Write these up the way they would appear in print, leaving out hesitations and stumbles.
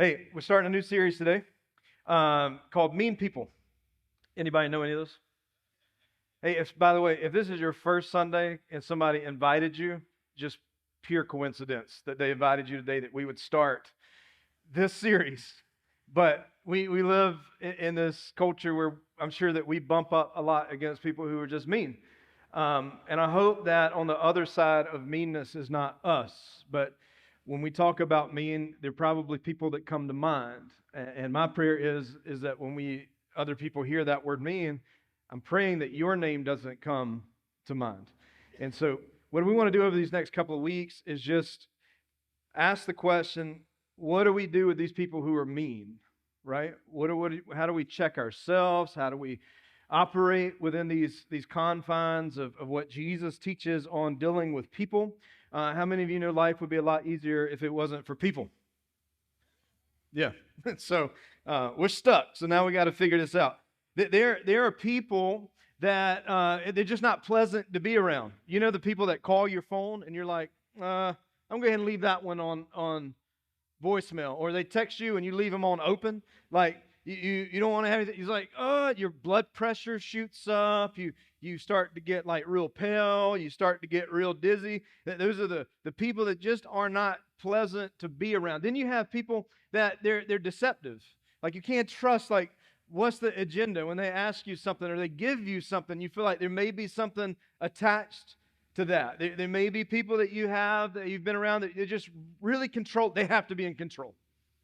Hey, we're starting a new series today called Mean People. Anybody know any of those? Hey, by the way, if this is your first Sunday and somebody invited you, just pure coincidence that they invited you today that we would start this series. But we live in this culture where I'm sure that we bump up a lot against people who are just mean. And I hope that on the other side of meanness is not us, but when we talk about mean, there are probably people that come to mind. And my prayer is that when other people hear that word mean, I'm praying that your name doesn't come to mind. And so what we want to do over these next couple of weeks is just ask the question, what do we do with these people who are mean? Right? How do we check ourselves? How do we operate within these confines of what Jesus teaches on dealing with people? How many of you know life would be a lot easier if it wasn't for people? Yeah. So we're stuck. So now we got to figure this out. There are people that they're just not pleasant to be around. You know the people that call your phone and you're like, I'm going to go ahead and leave that one on voicemail, or they text you and you leave them on open, like you don't want to have anything. He's like, your blood pressure shoots up, you start to get like real pale, you start to get real dizzy. Those are the people that just are not pleasant to be around. Then you have people that they're deceptive, like you can't trust, like what's the agenda when they ask you something or they give you something. You feel like there may be something attached to that. There may be people that you've been around that you're just really controlled. They have to be in control.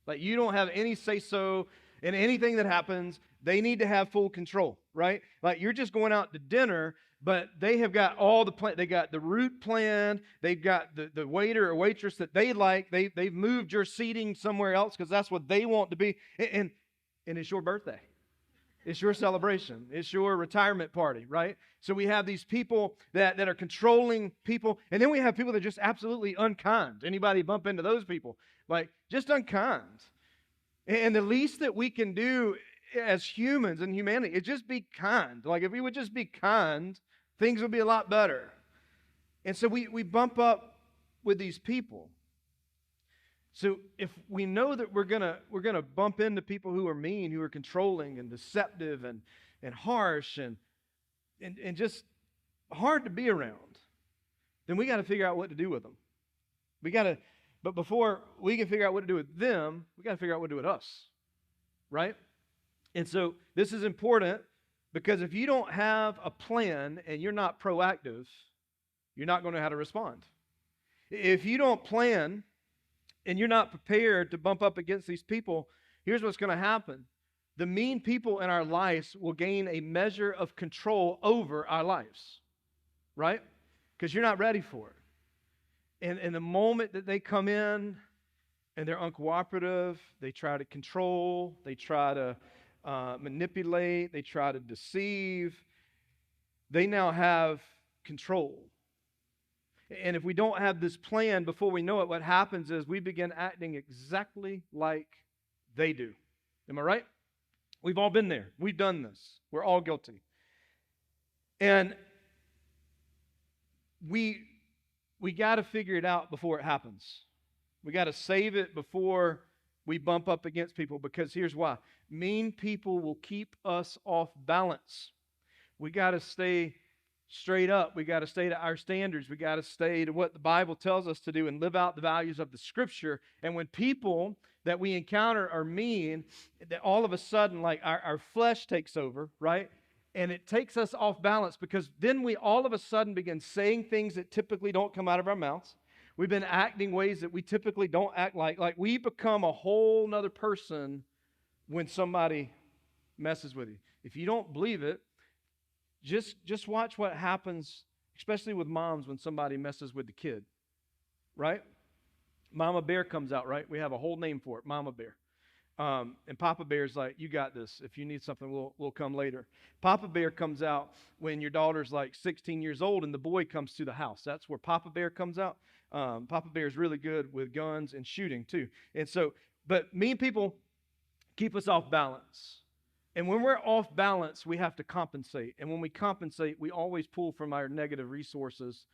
Like you don't have any say-so in anything that happens. They need to have full control, right? Like you're just going out to dinner, but they have got all the plan. They got the route planned. They've got the waiter or waitress that they like. They've moved your seating somewhere else because that's what they want to be. And it's your birthday. It's your celebration. It's your retirement party, right? So we have these people that are controlling people. And then we have people that are just absolutely unkind. Anybody bump into those people? Like, just unkind. And the least that we can do as humans and humanity is just be kind. Like, if we would just be kind, things would be a lot better. And so we bump up with these people. So if we know that we're gonna bump into people who are mean, who are controlling and deceptive and harsh and just hard to be around, then we got to figure out what to do with them. But before we can figure out what to do with them, we got to figure out what to do with us, right? And so this is important because if you don't have a plan and you're not proactive, you're not going to know how to respond. If you don't plan and you're not prepared to bump up against these people, here's what's going to happen. The mean people in our lives will gain a measure of control over our lives, right? Because you're not ready for it. And the moment that they come in and they're uncooperative, they try to control, they try to manipulate, they try to deceive, they now have control. And if we don't have this plan before we know it, what happens is we begin acting exactly like they do. Am I right? We've all been there. We've done this. We're all guilty. And we got to figure it out before it happens. We got to save it before we bump up against people, because here's why. Mean people will keep us off balance. We got to stay straight up. We got to stay to our standards. We got to stay to what the Bible tells us to do and live out the values of the Scripture. And when people that we encounter are mean, that all of a sudden, like our flesh takes over, right? And it takes us off balance, because then we all of a sudden begin saying things that typically don't come out of our mouths. We've been acting ways that we typically don't act like. Like we become a whole nother person when somebody messes with you. If you don't believe it, just watch what happens, especially with moms, when somebody messes with the kid, right? Mama Bear comes out, right? We have a whole name for it, Mama Bear. And Papa Bear's like, you got this. If you need something, we'll come later. Papa Bear comes out when your daughter's like 16 years old and the boy comes to the house. That's where Papa Bear comes out. Papa Bear's really good with guns and shooting too. And so, but mean people keep us off balance. And when we're off balance, we have to compensate. And when we compensate, we always pull from our negative resources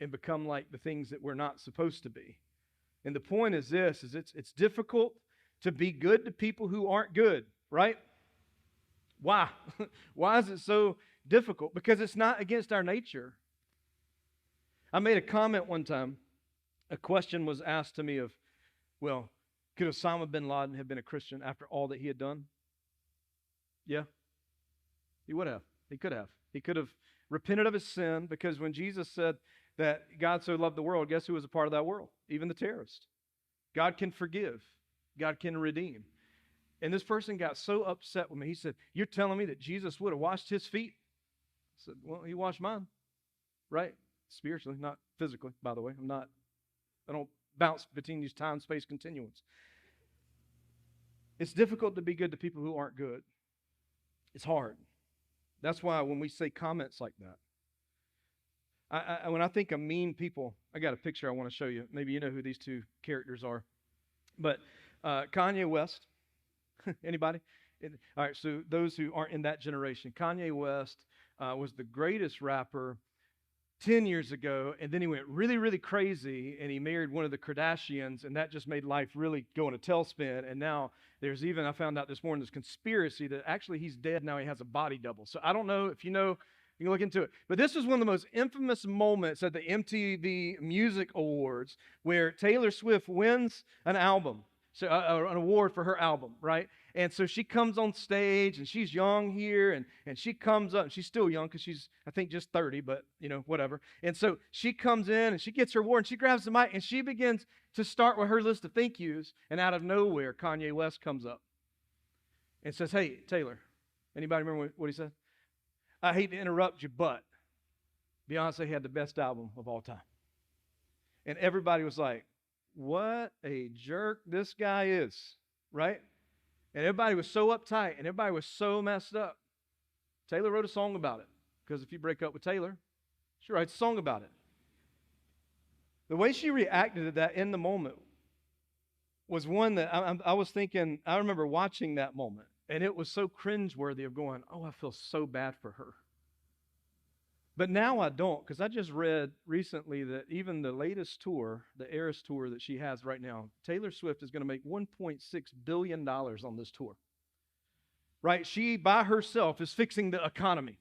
and become like the things that we're not supposed to be. And the point is this, is it's difficult to be good to people who aren't good, right? Why? Why is it so difficult? Because it's not against our nature. I made a comment one time. A question was asked to me of, well, could Osama bin Laden have been a Christian after all that he had done? Yeah, he would have. He could have. He could have repented of his sin, because when Jesus said that God so loved the world, guess who was a part of that world? Even the terrorist. God can forgive. God can redeem. And this person got so upset with me. He said, "You're telling me that Jesus would have washed his feet?" I said, "Well, he washed mine, right? Spiritually, not physically, by the way. I don't bounce between these time, space continuums." It's difficult to be good to people who aren't good. It's hard. That's why when we say comments like that, when I think of mean people, I got a picture I want to show you. Maybe you know who these two characters are. But Kanye West, anybody? All right, so those who aren't in that generation, Kanye West was the greatest rapper 10 years ago, and then he went really, really crazy, and he married one of the Kardashians, and that just made life really go in a tailspin. And now there's even, I found out this morning, this conspiracy that actually he's dead now. He has a body double. So I don't know if you know, you can look into it. But this was one of the most infamous moments at the MTV Music Awards, where Taylor Swift wins an album, so an award for her album, right? And so she comes on stage, and she's young here, and she comes up, and she's still young because she's, I think, just 30, but, whatever. And so she comes in, and she gets her award, and she grabs the mic, and she begins to start with her list of thank yous, and out of nowhere, Kanye West comes up and says, "Hey, Taylor," anybody remember what he said? "I hate to interrupt you, but Beyonce had the best album of all time." And everybody was like, "What a jerk this guy is," right? And everybody was so uptight, and everybody was so messed up. Taylor wrote a song about it, because if you break up with Taylor, she writes a song about it. The way she reacted to that in the moment was one that I was thinking, I remember watching that moment, and it was so cringeworthy of going, "Oh, I feel so bad for her." But now I don't, because I just read recently that even the latest tour, the Eras tour that she has right now, Taylor Swift is going to make $1.6 billion on this tour. Right? She, by herself, is fixing the economy.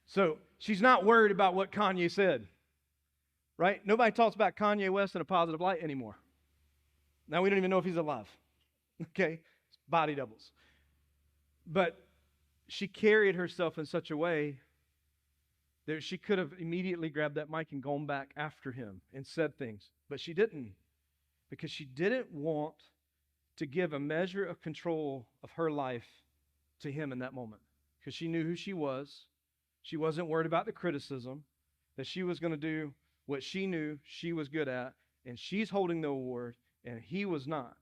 So she's not worried about what Kanye said. Right? Nobody talks about Kanye West in a positive light anymore. Now we don't even know if he's alive. Okay? It's body doubles. But she carried herself in such a way that she could have immediately grabbed that mic and gone back after him and said things. But she didn't, because she didn't want to give a measure of control of her life to him in that moment, because she knew who she was. She wasn't worried about the criticism, that she was going to do what she knew she was good at, and she's holding the award, and he was not.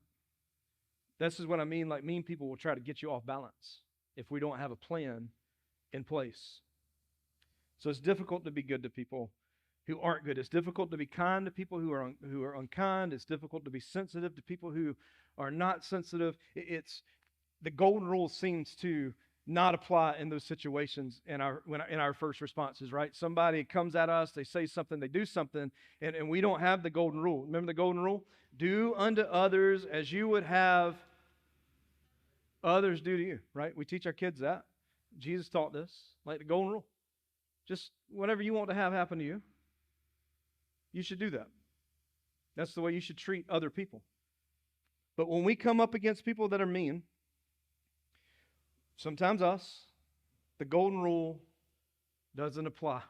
This is what I mean, like mean people will try to get you off balance if we don't have a plan in place. So it's difficult to be good to people who aren't good. It's difficult to be kind to people who are unkind. It's difficult to be sensitive to people who are not sensitive. It's the golden rule seems to not apply in those situations in our first responses, right? Somebody comes at us, they say something, they do something, and we don't have the golden rule. Remember the golden rule? Do unto others as you would have others do to you, right? We teach our kids that. Jesus taught this, like the golden rule. Just whatever you want to have happen to you, you should do that. That's the way you should treat other people. But when we come up against people that are mean, sometimes us, the golden rule doesn't apply,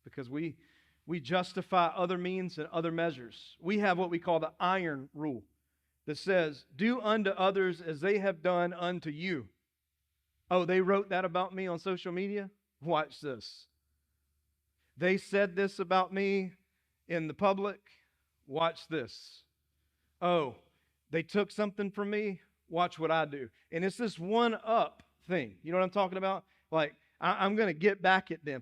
because we justify other means and other measures. We have what we call the iron rule that says, "Do unto others as they have done unto you." Oh, they wrote that about me on social media? Watch this. They said this about me in the public. Watch this. Oh, they took something from me. Watch what I do. And it's this one-up thing. You know what I'm talking about? Like, I'm going to get back at them.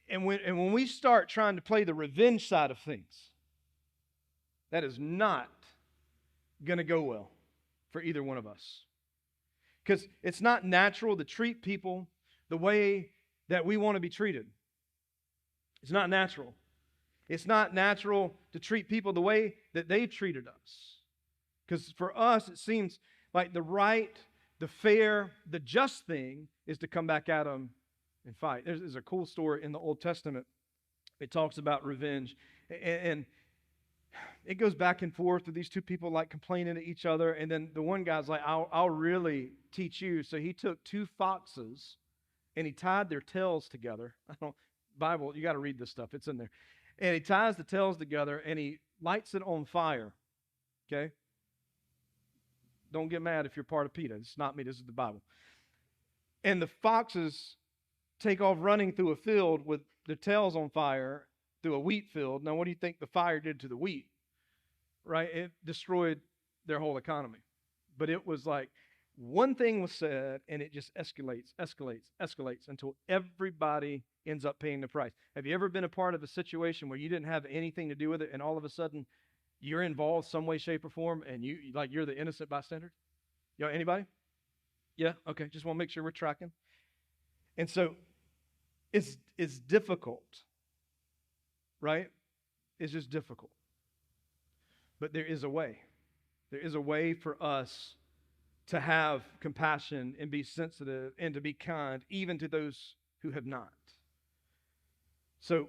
And when we start trying to play the revenge side of things, that is not going to go well for either one of us. Because it's not natural to treat people the way that we want to be treated. It's not natural. It's not natural to treat people the way that they've treated us. Because for us, it seems like the right, the fair, the just thing is to come back at them and fight. There's a cool story in the Old Testament. It talks about revenge. And it goes back and forth with these two people like complaining to each other. And then the one guy's like, I'll really teach you. So he took two foxes and he tied their tails together. I don't, Bible, you got to read this stuff. It's in there. And he ties the tails together and he lights it on fire. Okay? Don't get mad if you're part of PETA. It's not me. This is the Bible. And the foxes take off running through a field with their tails on fire through a wheat field. Now, what do you think the fire did to the wheat? Right? It destroyed their whole economy. But it was like one thing was said and it just escalates until everybody ends up paying the price. Have you ever been a part of a situation where you didn't have anything to do with it and all of a sudden you're involved some way, shape, or form and you're the innocent bystander? Anybody? Yeah? Okay, just want to make sure we're tracking. And so it's difficult, right? It's just difficult. But there is a way. There is a way for us to have compassion and be sensitive and to be kind, even to those who have not. So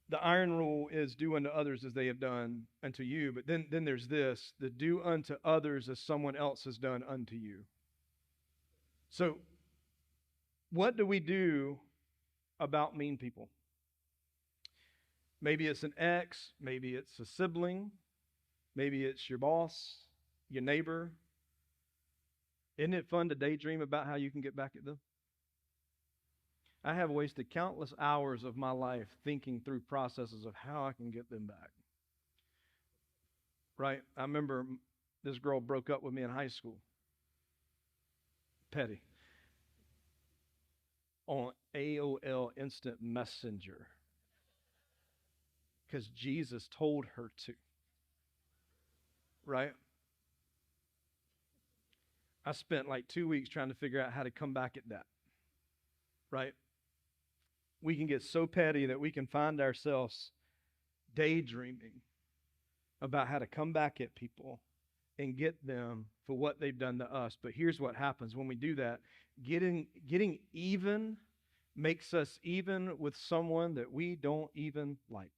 the iron rule is do unto others as they have done unto you. But then there's this, the do unto others as someone else has done unto you. So what do we do about mean people? Maybe it's an ex, maybe it's a sibling, maybe it's your boss, your neighbor. Isn't it fun to daydream about how you can get back at them? I have wasted countless hours of my life thinking through processes of how I can get them back. Right? I remember this girl broke up with me in high school. Petty. On AOL Instant Messenger. Because Jesus told her to. Right? I spent like 2 weeks trying to figure out how to come back at that. Right? We can get so petty that we can find ourselves daydreaming about how to come back at people and get them for what they've done to us. But here's what happens when we do that. Getting even makes us even with someone that we don't even like.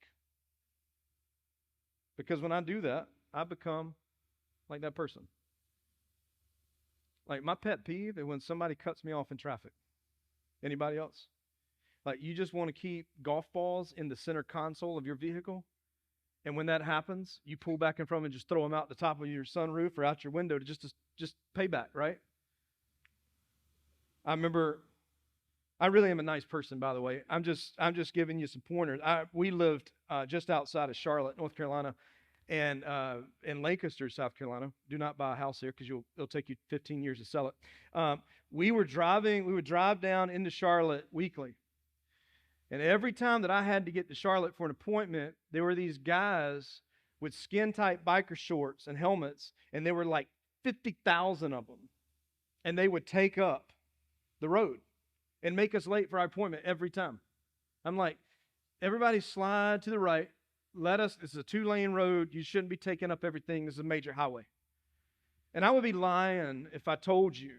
Because when I do that, I become like that person. Like my pet peeve is when somebody cuts me off in traffic. Anybody else? Like you just want to keep golf balls in the center console of your vehicle. And when that happens, you pull back in front and just throw them out the top of your sunroof or out your window to just pay back, right? I remember, I really am a nice person, by the way. I'm just giving you some pointers. We lived just outside of Charlotte, North Carolina, and in Lancaster, South Carolina. Do not buy a house here because it'll take you 15 years to sell it. We would drive down into Charlotte weekly. And every time that I had to get to Charlotte for an appointment, there were these guys with skin-tight biker shorts and helmets, and there were like 50,000 of them. And they would take up the road and make us late for our appointment every time. I'm like, everybody slide to the right. This is a 2-lane road. You shouldn't be taking up everything. This is a major highway. And I would be lying if I told you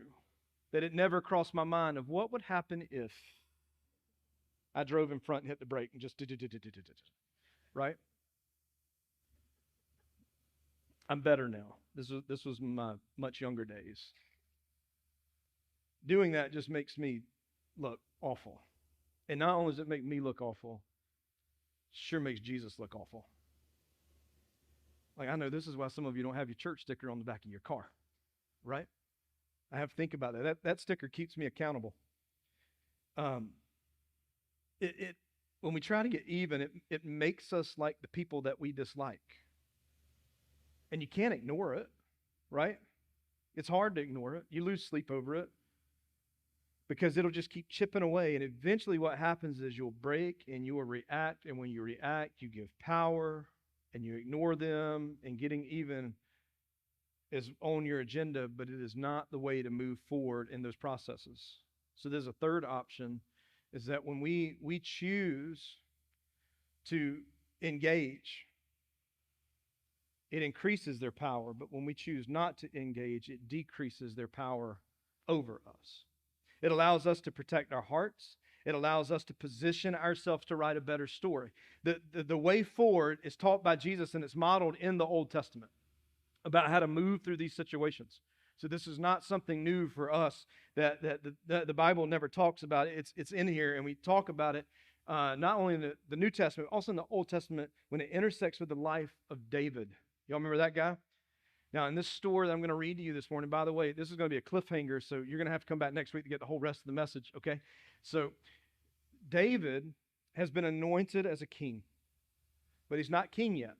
that it never crossed my mind of what would happen if I drove in front and hit the brake and just right? I'm better now. This was my much younger days. Doing that just makes me look awful. And not only does it make me look awful, sure makes Jesus look awful. Like I know this is why some of you don't have your church sticker on the back of your car, right? I have to think about that. That sticker keeps me accountable. When we try to get even, it makes us like the people that we dislike. And you can't ignore it, right? It's hard to ignore it. You lose sleep over it because it'll just keep chipping away. And eventually what happens is you'll break and you will react. And when you react, you give power and you ignore them. And getting even is on your agenda, but it is not the way to move forward in those processes. So there's a third option, is that when we choose to engage it increases their power. But when we choose not to engage, it decreases their power over us. It allows us to protect our hearts. It allows us to position ourselves to write a better story. The way forward is taught by Jesus, and it's modeled in the Old Testament about how to move through these situations. So this is not something new for us that the Bible never talks about. It's in here, and we talk about it not only in the New Testament, but also in the Old Testament when it intersects with the life of David. Y'all remember that guy? Now, in this story that I'm going to read to you this morning, by the way, this is going to be a cliffhanger, so you're going to have to come back next week to get the whole rest of the message, okay? So David has been anointed as a king, but he's not king yet,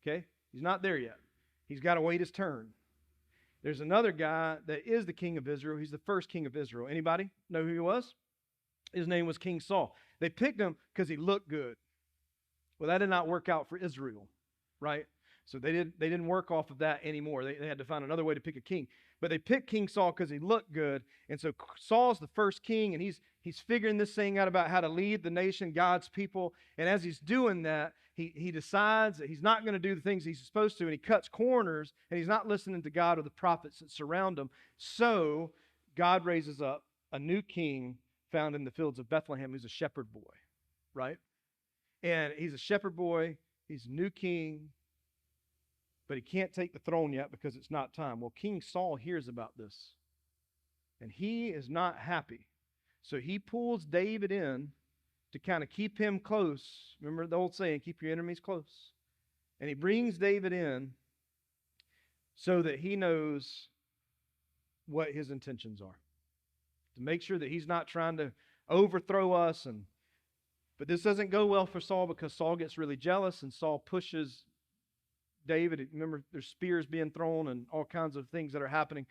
okay? He's not there yet. He's got to wait his turn. There's another guy that is the king of Israel. He's the first king of Israel. Anybody know who he was? His name was King Saul. They picked him because he looked good. Well, that did not work out for Israel, right? So they didn't work off of that anymore. They had to find another way to pick a king. But they picked King Saul because he looked good. And so Saul's the first king, and he's figuring this thing out about how to lead the nation, God's people. And as he's doing that, he decides that he's not going to do the things he's supposed to, and he cuts corners, and he's not listening to God or the prophets that surround him. So God raises up a new king found in the fields of Bethlehem who's a shepherd boy, right? And he's a shepherd boy. He's a new king, but he can't take the throne yet because it's not time. Well, King Saul hears about this, and he is not happy. So he pulls David in to kind of keep him close. Remember the old saying, keep your enemies close. And he brings David in so that he knows what his intentions are, to make sure that he's not trying to overthrow us. But this doesn't go well for Saul because Saul gets really jealous, and Saul pushes David. Remember, there's spears being thrown and all kinds of things that are happening.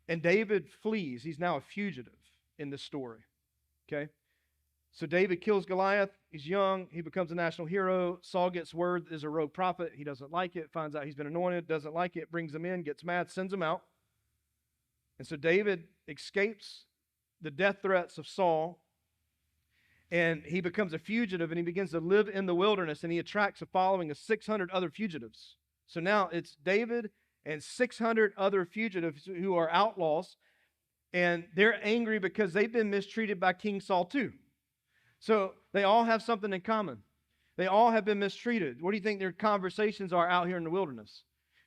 And David flees. He's now a fugitive in this story. Okay? So David kills Goliath. He's young. He becomes a national hero. Saul gets word there's a rogue prophet. He doesn't like it. Finds out he's been anointed. Doesn't like it. Brings him in. Gets mad. Sends him out. And so David escapes the death threats of Saul. And he becomes a fugitive, and he begins to live in the wilderness, and he attracts a following of 600 other fugitives. So now it's David and 600 other fugitives who are outlaws, and they're angry because they've been mistreated by King Saul too. So they all have something in common. They all have been mistreated. What do you think their conversations are out here in the wilderness?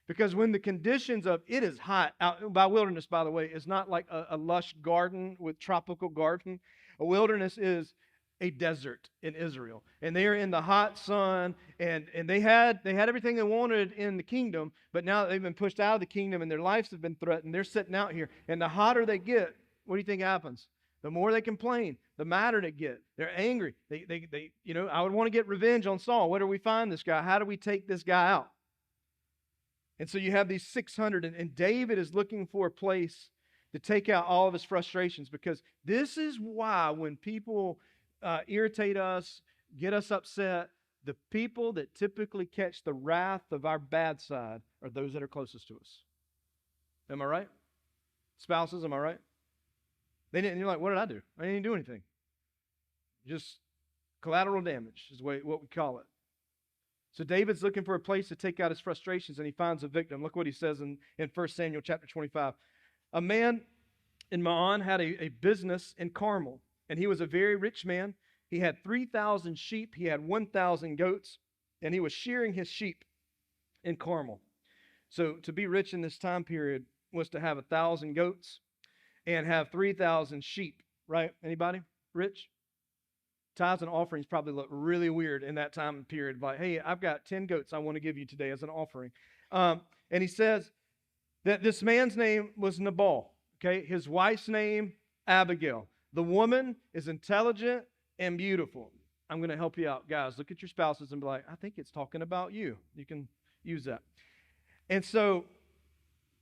Because when the conditions of it is hot, out by wilderness, by the way, is not like a lush garden with tropical garden. A wilderness is a desert in Israel. And they are in the hot sun, and they had everything they wanted in the kingdom, but now they've been pushed out of the kingdom and their lives have been threatened. They're sitting out here. And the hotter they get, what do you think happens? The more they complain, the madder they get. They're angry. They I would want to get revenge on Saul. Where do we find this guy? How do we take this guy out? And so you have these 600, and David is looking for a place to take out all of his frustrations, because this is why when people irritate us, get us upset, the people that typically catch the wrath of our bad side are those that are closest to us. Am I right? Spouses, am I right? They didn't. You're like, what did I do? I didn't do anything. Just collateral damage is what we call it. So David's looking for a place to take out his frustrations, and he finds a victim. Look what he says in 1 Samuel chapter 25. A man in Maon had a business in Carmel, and he was a very rich man. He had 3,000 sheep. He had 1,000 goats, and he was shearing his sheep in Carmel. So to be rich in this time period was to have 1,000 goats and have 3,000 sheep, right? Anybody rich? Tithes and offerings probably look really weird in that time period. Like, hey, I've got 10 goats I want to give you today as an offering. And he says that this man's name was Nabal. Okay, his wife's name, Abigail. The woman is intelligent and beautiful. I'm going to help you out. Guys, look at your spouses and be like, I think it's talking about you. You can use that. And so,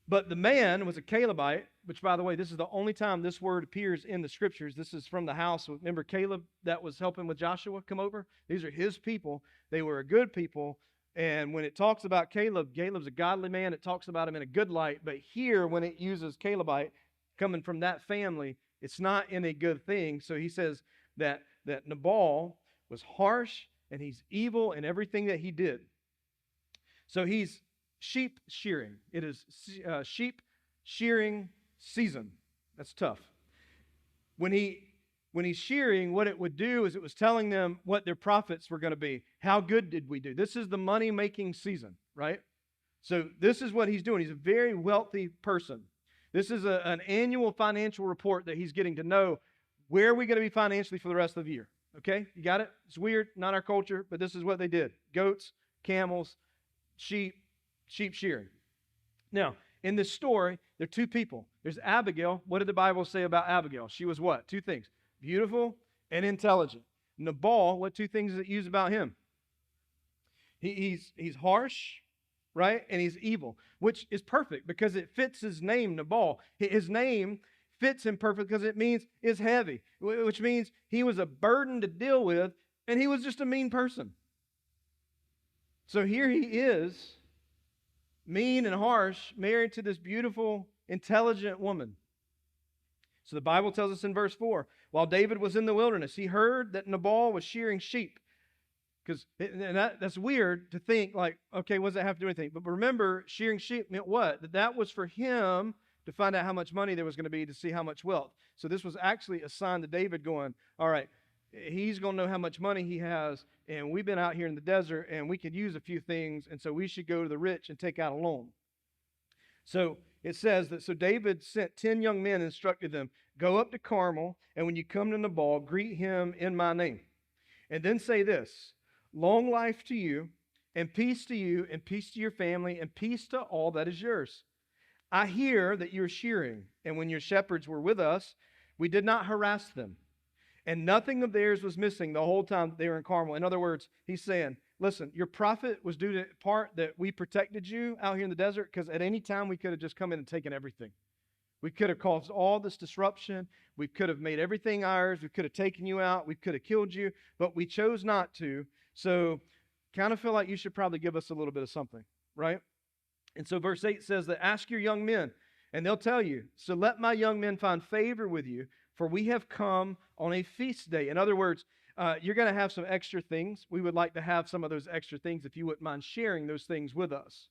but the man was a Calebite, which, by the way, this is the only time this word appears in the scriptures. This is from the house. Remember Caleb that was helping with Joshua come over? These are his people. They were a good people. And when it talks about Caleb, Caleb's a godly man. It talks about him in a good light. But here, when it uses Calebite coming from that family, it's not in a good thing. So he says that Nabal was harsh and he's evil in everything that he did. So he's sheep shearing. It is sheep shearing season. That's tough. When he's shearing, what it would do is it was telling them what their profits were going to be. How good did we do? This is the money-making season, right? So this is what he's doing. He's a very wealthy person. This is an annual financial report that he's getting to know where are we going to be financially for the rest of the year. Okay? You got it? It's weird, not our culture, but this is what they did. Goats, camels, sheep shearing. Now, in this story, there are two people. There's Abigail. What did the Bible say about Abigail? She was what? Two things. Beautiful and intelligent. Nabal, what two things does it use about him? He's harsh, right? And he's evil, which is perfect because it fits his name, Nabal. His name fits him perfect because it means is heavy, which means he was a burden to deal with, and he was just a mean person. So here he is, mean and harsh, married to this beautiful, intelligent woman. So the Bible tells us in verse 4, while David was in the wilderness, he heard that Nabal was shearing sheep. That's weird to think like, okay, what does that have to do with anything? But remember, shearing sheep meant what? That was for him to find out how much money there was going to be to see how much wealth. So this was actually a sign to David going, all right, he's going to know how much money he has, and we've been out here in the desert, and we could use a few things, and so we should go to the rich and take out a loan. So it says that, so David sent 10 young men and instructed them, go up to Carmel, and when you come to Nabal, greet him in my name. And then say this, long life to you, and peace to your family, and peace to all that is yours. I hear that you're shearing, and when your shepherds were with us, we did not harass them. And nothing of theirs was missing the whole time they were in Carmel. In other words, he's saying, listen, your prophet was due to part that we protected you out here in the desert, because at any time we could have just come in and taken everything. We could have caused all this disruption. We could have made everything ours. We could have taken you out. We could have killed you, but we chose not to. So kind of feel like you should probably give us a little bit of something, right? And so verse 8 says that ask your young men, and they'll tell you, so let my young men find favor with you, for we have come on a feast day. In other words, you're going to have some extra things. We would like to have some of those extra things if you wouldn't mind sharing those things with us.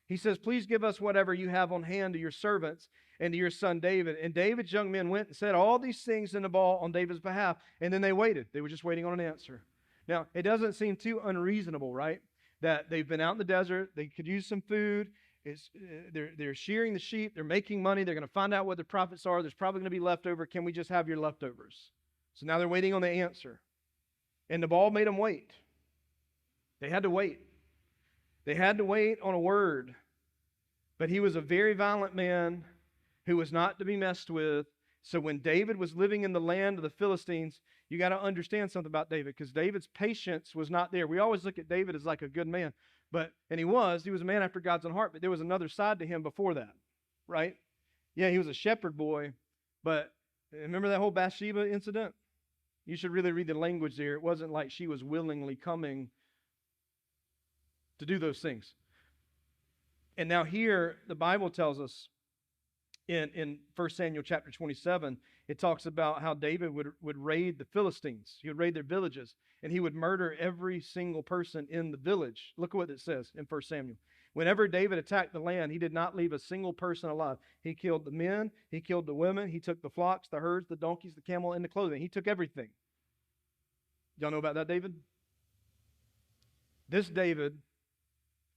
He says, please give us whatever you have on hand to your servants and to your son David. And David's young men went and said all these things to Nabal on David's behalf, and then they waited. They were just waiting on an answer. Now, it doesn't seem too unreasonable, right? That they've been out in the desert, they could use some food, they're shearing the sheep, they're making money, they're going to find out what the profits are, there's probably going to be leftover, can we just have your leftovers? So now they're waiting on the answer. And Nabal made them wait. They had to wait. They had to wait on a word. But he was a very violent man who was not to be messed with. So when David was living in the land of the Philistines, you got to understand something about David, because David's patience was not there. We always look at David as like a good man, and he was a man after God's own heart, but there was another side to him before that, right? Yeah, he was a shepherd boy, but remember that whole Bathsheba incident? You should really read the language there. It wasn't like she was willingly coming to do those things. And now here, the Bible tells us in 1 Samuel chapter 27, it talks about how David would raid the Philistines. He would raid their villages, and he would murder every single person in the village. Look at what it says in 1 Samuel. Whenever David attacked the land, he did not leave a single person alive. He killed the men, he killed the women, he took the flocks, the herds, the donkeys, the camel, and the clothing. He took everything. Y'all know about that, David? This David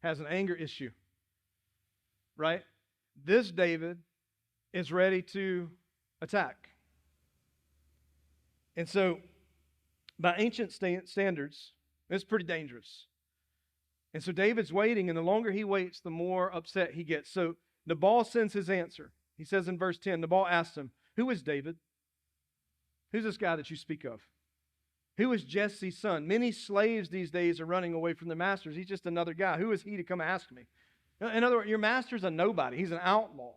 has an anger issue, right? This David is ready to attack. And so, by ancient standards, it's pretty dangerous. And so David's waiting, and the longer he waits, the more upset he gets. So Nabal sends his answer. He says in verse 10, Nabal asked him, who is David? Who's this guy that you speak of? Who is Jesse's son? Many slaves these days are running away from their masters. He's just another guy. Who is he to come ask me? In other words, your master's a nobody. He's an outlaw.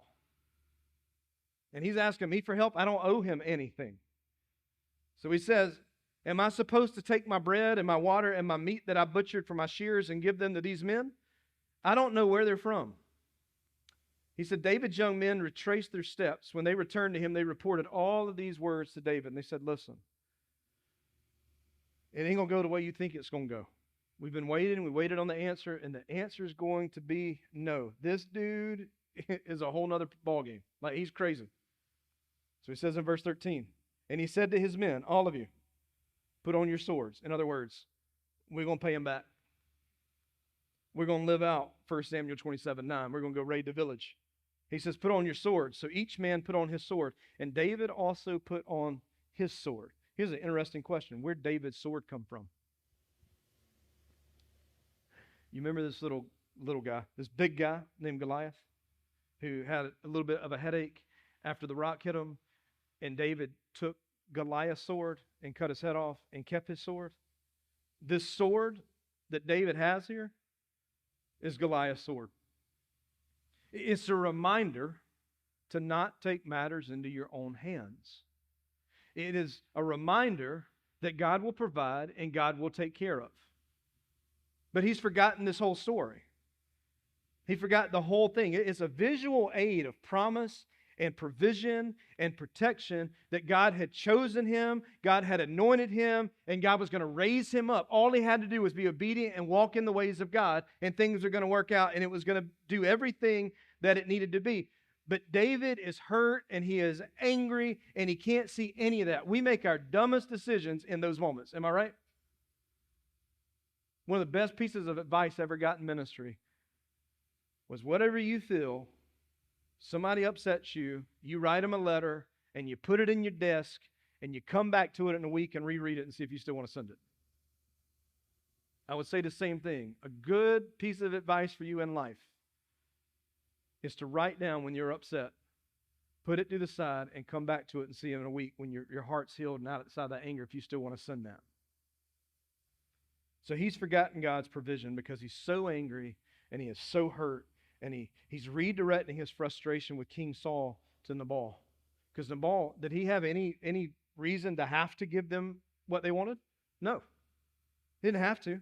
And he's asking me for help. I don't owe him anything. So he says, am I supposed to take my bread and my water and my meat that I butchered for my shears and give them to these men? I don't know where they're from. He said, David's young men retraced their steps. When they returned to him, they reported all of these words to David. And they said, listen, it ain't going to go the way you think it's going to go. We've been waiting. We waited on the answer, and the answer is going to be no. This dude is a whole nother ballgame. Like, he's crazy. So he says in verse 13, and he said to his men, all of you, put on your swords. In other words, we're going to pay him back. We're going to live out 1 Samuel 27:9. We're going to go raid the village. He says, put on your swords. So each man put on his sword. And David also put on his sword. Here's an interesting question. Where'd David's sword come from? You remember this little guy, this big guy named Goliath, who had a little bit of a headache after the rock hit him, and David took Goliath's sword and cut his head off and kept his sword? This sword that David has here is Goliath's sword. It's a reminder to not take matters into your own hands. It is a reminder that God will provide and God will take care of. But he's forgotten this whole story. He forgot the whole thing. It's a visual aid of promise and provision and protection that God had chosen him, God had anointed him, and God was going to raise him up. All he had to do was be obedient and walk in the ways of God, and things are going to work out, and it was going to do everything that it needed to be. But David is hurt, and he is angry, and he can't see any of that. We make our dumbest decisions in those moments. Am I right? One of the best pieces of advice I ever got in ministry was, whatever you feel, somebody upsets you, you write them a letter, and you put it in your desk, and you come back to it in a week and reread it and see if you still want to send it. I would say the same thing. A good piece of advice for you in life is to write down when you're upset, put it to the side, and come back to it and see in a week when your heart's healed and outside that anger if you still want to send that. So he's forgotten God's provision because he's so angry and he is so hurt, and he's redirecting his frustration with King Saul to Nabal. Because Nabal, did he have any reason to have to give them what they wanted? No. He didn't have to.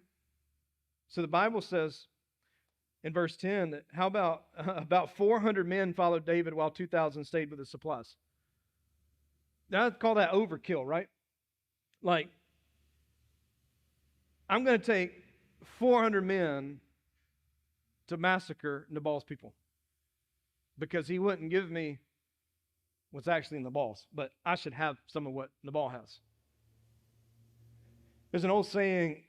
So the Bible says in verse 10 that how about 400 men followed David while 2,000 stayed with his supplies. Now I'd call that overkill, right? Like, I'm going to take 400 men to massacre Nabal's people because he wouldn't give me what's actually in Nabal's, but I should have some of what Nabal has. There's an old saying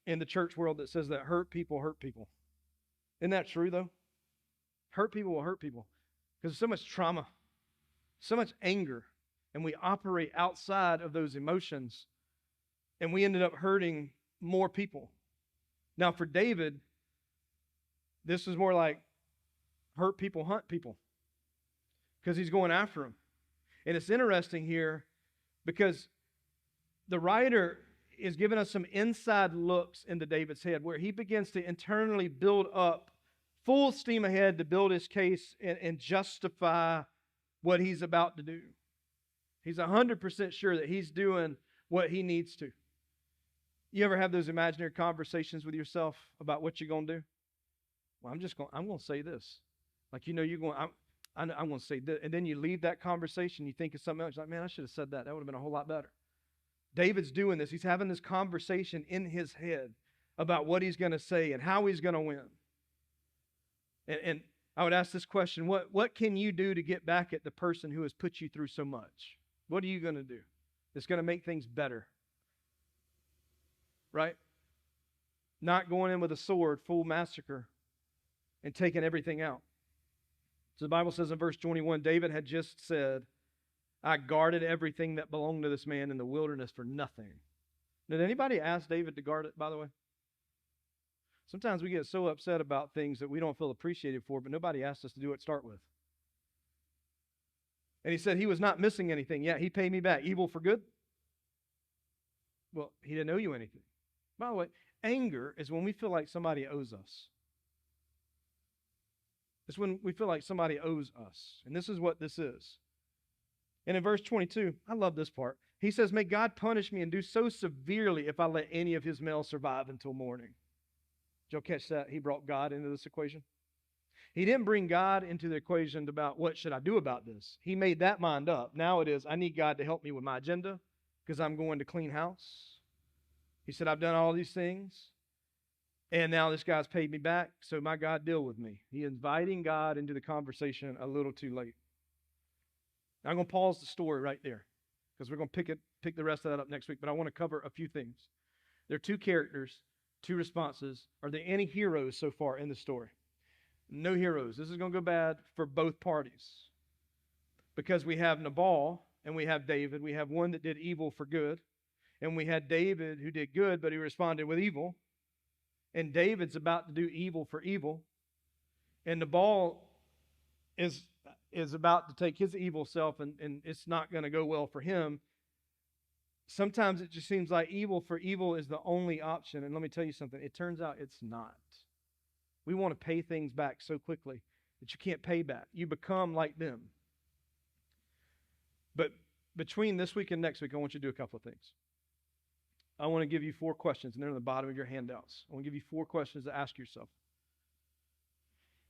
in the church world that says that hurt people hurt people. Isn't that true, though? Hurt people will hurt people because there's so much trauma, so much anger, and we operate outside of those emotions, and we ended up hurting more people. Now, for David, this is more like hurt people hunt people because he's going after them. And it's interesting here because the writer is giving us some inside looks into David's head where he begins to internally build up full steam ahead to build his case and justify what he's about to do. He's 100% sure that he's doing what he needs to. You ever have those imaginary conversations with yourself about what you're going to do? Well, I'm going to say this. Like, you know, I'm going to say this. And then you leave that conversation, you think of something else. You're like, man, I should have said that. That would have been a whole lot better. David's doing this. He's having this conversation in his head about what he's going to say and how he's going to win. And I would ask this question, what can you do to get back at the person who has put you through so much? What are you going to do that's going to make things better? Right? Not going in with a sword, full massacre, and taking everything out. So the Bible says in verse 21, David had just said, I guarded everything that belonged to this man in the wilderness for nothing. Did anybody ask David to guard it, by the way? Sometimes we get so upset about things that we don't feel appreciated for, but nobody asked us to do it to start with. And he said he was not missing anything. Yeah, he paid me back. Evil for good? Well, he didn't owe you anything. By the way, anger is when we feel like somebody owes us. It's when we feel like somebody owes us. And this is what this is. And in verse 22, I love this part. He says, may God punish me and do so severely if I let any of his males survive until morning. Did y'all catch that? He brought God into this equation. He didn't bring God into the equation about what should I do about this. He made that mind up. Now it is, I need God to help me with my agenda because I'm going to clean house. He said, I've done all these things. And now this guy's paid me back, so my God deal with me. He inviting God into the conversation a little too late. Now, I'm going to pause the story right there because we're going to pick the rest of that up next week, but I want to cover a few things. There are two characters, two responses. Are there any heroes so far in the story? No heroes. This is going to go bad for both parties because we have Nabal and we have David. We have one that did evil for good, and we had David who did good, but he responded with evil. And David's about to do evil for evil. And Nabal is about to take his evil self, and it's not going to go well for him. Sometimes it just seems like evil for evil is the only option. And let me tell you something. It turns out it's not. We want to pay things back so quickly that you can't pay back. You become like them. But between this week and next week, I want you to do a couple of things. I want to give you 4 questions, and they're on the bottom of your handouts. I want to give you 4 questions to ask yourself.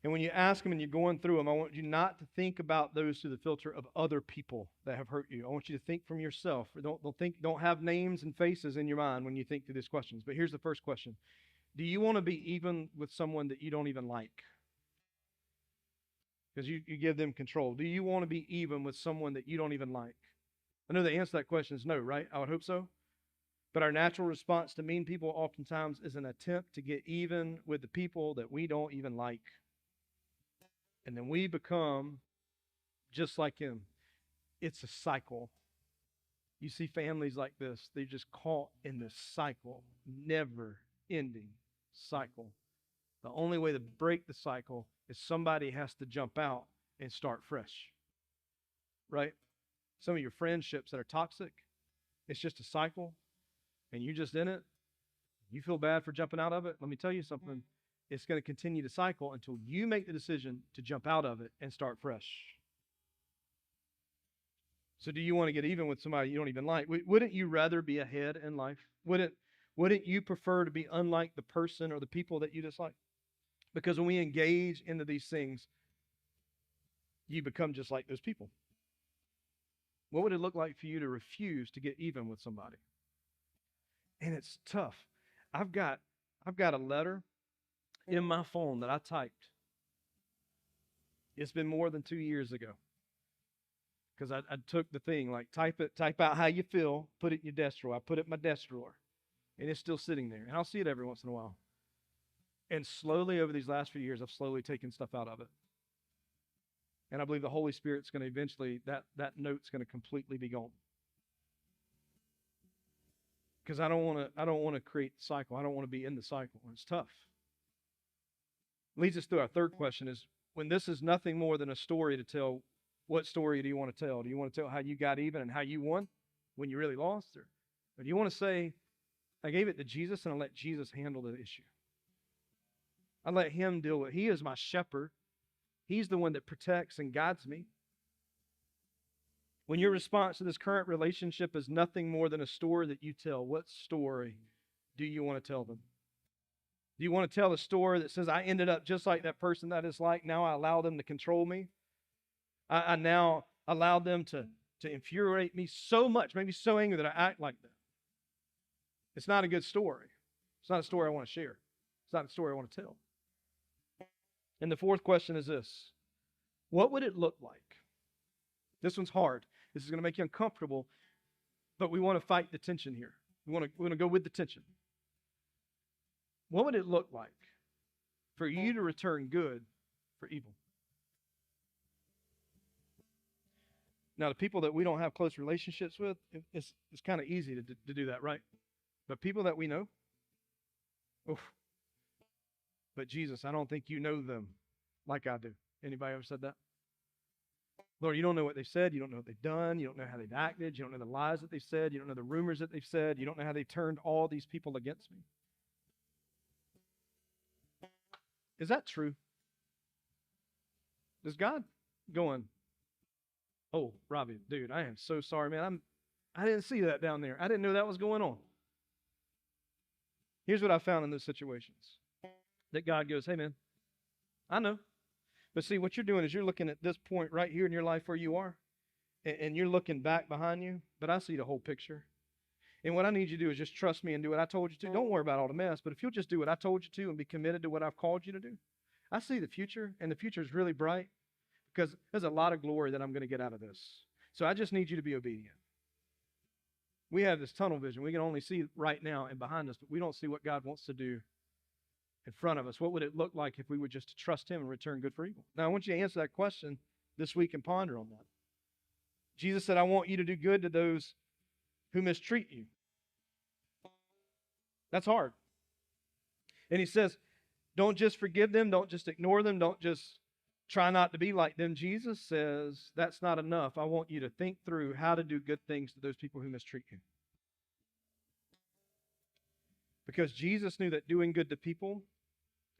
And when you ask them and you're going through them, I want you not to think about those through the filter of other people that have hurt you. I want you to think from yourself. Don't have names and faces in your mind when you think through these questions. But here's the first question. Do you want to be even with someone that you don't even like? Because you give them control. Do you want to be even with someone that you don't even like? I know the answer to that question is no, right? I would hope so. But our natural response to mean people oftentimes is an attempt to get even with the people that we don't even like. And then we become just like him. It's a cycle. You see families like this, they're just caught in this cycle, never-ending cycle. The only way to break the cycle is somebody has to jump out and start fresh. Right? Some of your friendships that are toxic, it's just a cycle. And you're just in it, you feel bad for jumping out of it. Let me tell you something. It's going to continue to cycle until you make the decision to jump out of it and start fresh. So do you want to get even with somebody you don't even like? Wouldn't you rather be ahead in life? Wouldn't you prefer to be unlike the person or the people that you dislike? Because when we engage into these things, you become just like those people. What would it look like for you to refuse to get even with somebody? And it's tough. I've got a letter in my phone that I typed. It's been more than 2 years ago. Because I took the thing, like type out how you feel, put it in your desk drawer. I put it in my desk drawer. And it's still sitting there. And I'll see it every once in a while. And slowly over these last few years, I've slowly taken stuff out of it. And I believe the Holy Spirit's going to eventually, that note's going to completely be gone. Because I don't want to create the cycle. I don't want to be in the cycle. It's tough. Leads us to our third question is, when this is nothing more than a story to tell, what story do you want to tell? Do you want to tell how you got even and how you won when you really lost? Or do you want to say, I gave it to Jesus and I let Jesus handle the issue? I let him deal with it. He is my shepherd. He's the one that protects and guides me. When your response to this current relationship is nothing more than a story that you tell, what story do you want to tell them? Do you want to tell a story that says, I ended up just like that person that is like, now I allow them to control me? I now allow them to infuriate me so much, make me so angry that I act like that. It's not a good story. It's not a story I want to share. It's not a story I want to tell. And the fourth question is this. What would it look like? This one's hard. This is going to make you uncomfortable, but we want to fight the tension here. We want to go with the tension. What would it look like for you to return good for evil? Now, the people that we don't have close relationships with, it's kind of easy to do that, right? But people that we know, oof. But Jesus, I don't think you know them like I do. Anybody ever said that? Lord, you don't know what they've said. You don't know what they've done. You don't know how they've acted. You don't know the lies that they've said. You don't know the rumors that they've said. You don't know how they've turned all these people against me. Is that true? Is God going, oh, Robbie, dude, I am so sorry, man. I didn't see that down there. I didn't know that was going on. Here's what I found in those situations. That God goes, hey, man, I know. But see, what you're doing is you're looking at this point right here in your life where you are, and you're looking back behind you, but I see the whole picture. And what I need you to do is just trust me and do what I told you to. Don't worry about all the mess, but if you'll just do what I told you to and be committed to what I've called you to do, I see the future, and the future is really bright because there's a lot of glory that I'm going to get out of this. So I just need you to be obedient. We have this tunnel vision. We can only see right now and behind us, but we don't see what God wants to do in front of us. What would it look like if we were just to trust Him and return good for evil? Now, I want you to answer that question this week and ponder on that. Jesus said, I want you to do good to those who mistreat you. That's hard. And He says, don't just forgive them. Don't just ignore them. Don't just try not to be like them. Jesus says, that's not enough. I want you to think through how to do good things to those people who mistreat you. Because Jesus knew that doing good to people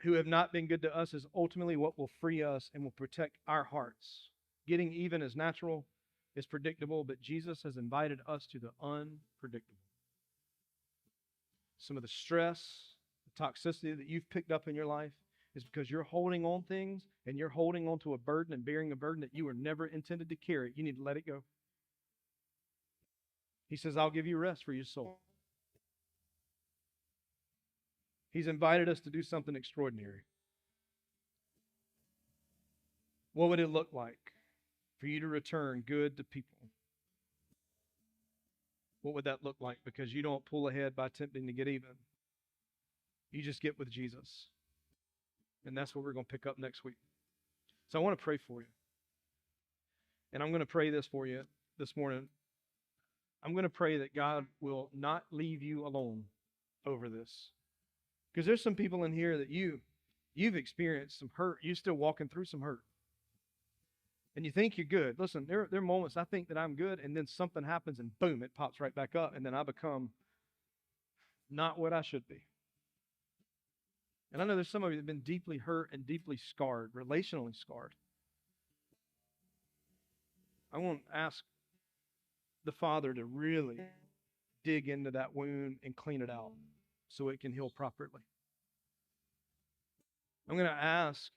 who have not been good to us is ultimately what will free us and will protect our hearts. Getting even is natural, is predictable, but Jesus has invited us to the unpredictable. Some of the stress, the toxicity that you've picked up in your life is because you're holding on things and you're holding on to a burden and bearing a burden that you were never intended to carry. You need to let it go. He says, I'll give you rest for your soul. He's invited us to do something extraordinary. What would it look like for you to return good to people? What would that look like? Because you don't pull ahead by attempting to get even. You just get with Jesus. And that's what we're going to pick up next week. So I want to pray for you. And I'm going to pray this for you this morning. I'm going to pray that God will not leave you alone over this. Because there's some people in here that you've experienced some hurt. You're still walking through some hurt. And you think you're good. Listen, there are moments I think that I'm good, and then something happens, and boom, it pops right back up, and then I become not what I should be. And I know there's some of you that have been deeply hurt and deeply scarred, relationally scarred. I want to ask the Father to really dig into that wound and clean it out so it can heal properly. I'm going to ask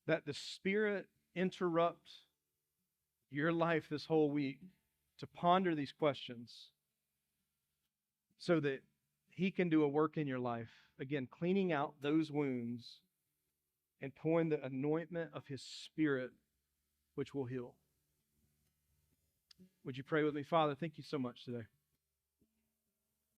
that the Spirit interrupt your life this whole week to ponder these questions so that He can do a work in your life. Again, cleaning out those wounds and pouring the anointment of His Spirit, which will heal. Would you pray with me? Father, thank you so much today.